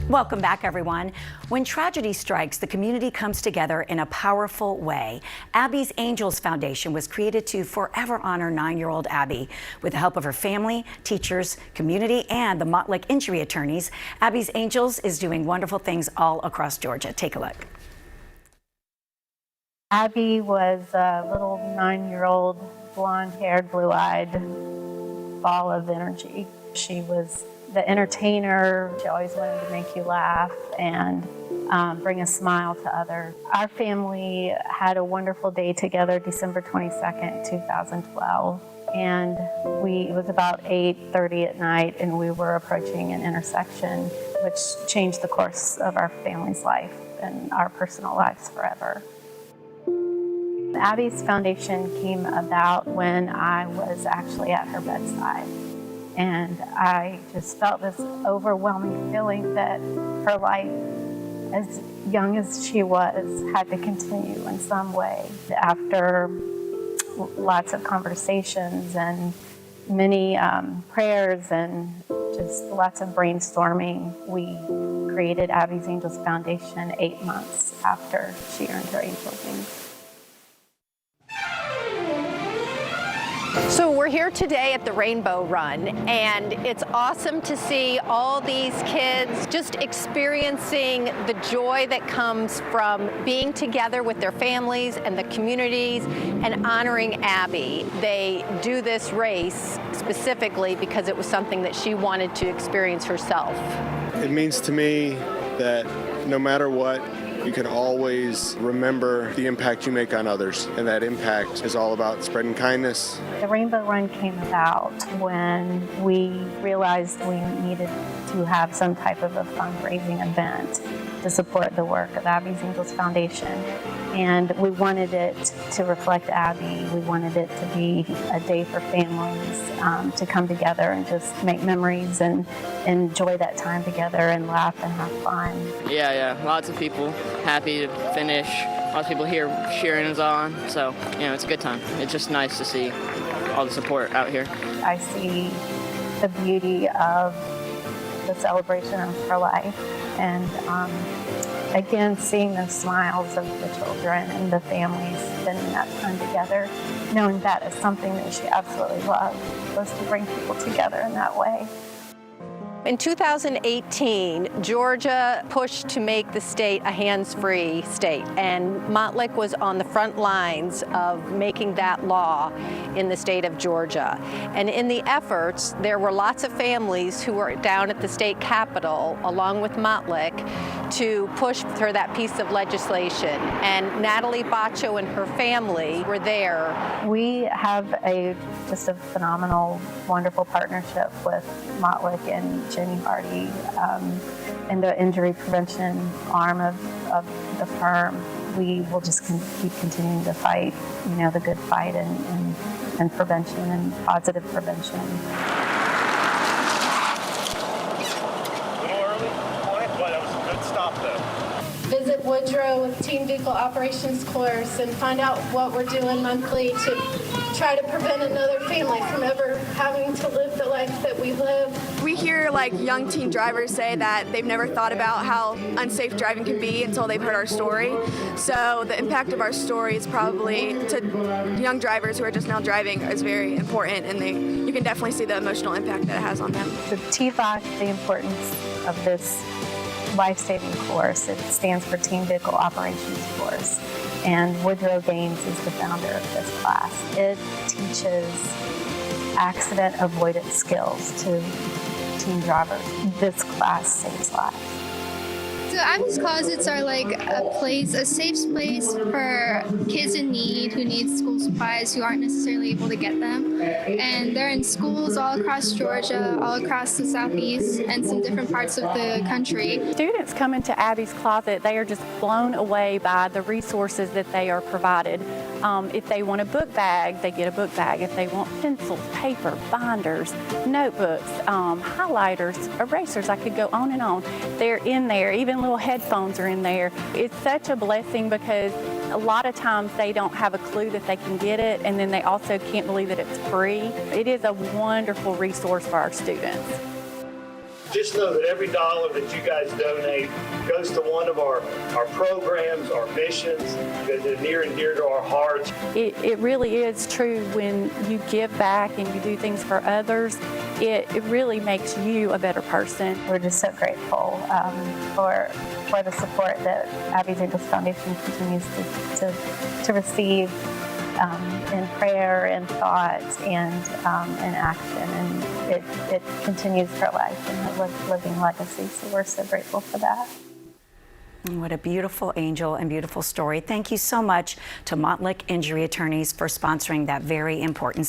Welcome back, everyone. When tragedy strikes, the community comes together in a powerful way. Abby's Angels Foundation was created to forever honor 9-year-old Abby. With the help of her family, teachers, community, and the Montlick injury attorneys, Abby's Angels is doing wonderful things all across Georgia. Take a look. Abby was a little 9-year-old, blonde-haired, blue-eyed ball of energy. She was the entertainer. She always wanted to make you laugh and bring a smile to others. Our family had a wonderful day together, December 22nd, 2012. And it was about 8:30 at night, and we were approaching an intersection, which changed the course of our family's life and our personal lives forever. Abby's Foundation came about when I was actually at her bedside. And I just felt this overwhelming feeling that her life, as young as she was, had to continue in some way. After lots of conversations and many prayers and just lots of brainstorming, we created Abby's Angels Foundation 8 months after she earned her Angels wings. So we're here today at the Rainbow Run, and it's awesome to see all these kids just experiencing the joy that comes from being together with their families and the communities and honoring Abby. They do this race specifically because it was something that she wanted to experience herself. It means to me that no matter what, you can always remember the impact you make on others, and that impact is all about spreading kindness. The Rainbow Run came about when we realized we needed to have some type of a fundraising event to support the work of Abby's Angels Foundation. And we wanted it to reflect Abby. We wanted it to be a day for families to come together and just make memories and enjoy that time together and laugh and have fun. Yeah, lots of people happy to finish. Lots of people here cheering us on. So, it's a good time. It's just nice to see all the support out here. I see the beauty of the celebration of her life. And again, seeing the smiles of the children and the families spending that time together, knowing that is something that she absolutely loved, was to bring people together in that way. In 2018, Georgia pushed to make the state a hands-free state, and Montlick was on the front lines of making that law in the state of Georgia. And in the efforts, there were lots of families who were down at the state capitol, along with Montlick, to push for that piece of legislation. And Natalie Baccio and her family were there. We have just a phenomenal, wonderful partnership with Montlick and Jenny Hardy in the injury prevention arm of the firm. We will just keep continuing to fight, the good fight and prevention and positive prevention. Visit Woodrow with Team Vehicle Operations course and find out what we're doing monthly to try to prevent another family from ever having to live the life that we live. We hear young teen drivers say that they've never thought about how unsafe driving can be until they've heard our story. So the impact of our story is probably, to young drivers who are just now driving, is very important, and you can definitely see the emotional impact that it has on them. The TVOC, the importance of this life-saving course, it stands for Team Vehicle Operations course, and Woodrow Gaines is the founder of this class. It teaches accident avoidance skills to teen drivers. This class saves lives. So Abby's Closets are a safe place for kids in need who need school supplies who aren't necessarily able to get them. And they're in schools all across Georgia, all across the Southeast, and some different parts of the country. Students come into Abby's Closet, they are just blown away by the resources that they are provided. If they want a book bag, they get a book bag. If they want pencils, paper, binders, notebooks, highlighters, erasers, I could go on and on. They're in there. Even little headphones are in there. It's such a blessing because a lot of times they don't have a clue that they can get it, and then they also can't believe that it's free. It is a wonderful resource for our students. just know that every dollar that you guys donate goes to one of our programs, our missions that are near and dear to our hearts. It really is true when you give back and you do things for others. It really makes you a better person. We're just so grateful for the support that Abby's Angels Foundation continues to receive in prayer and thought and in action, and it continues her life and her living legacy. So we're so grateful for that. What a beautiful angel and beautiful story. Thank you so much to Montlick Injury Attorneys for sponsoring that very important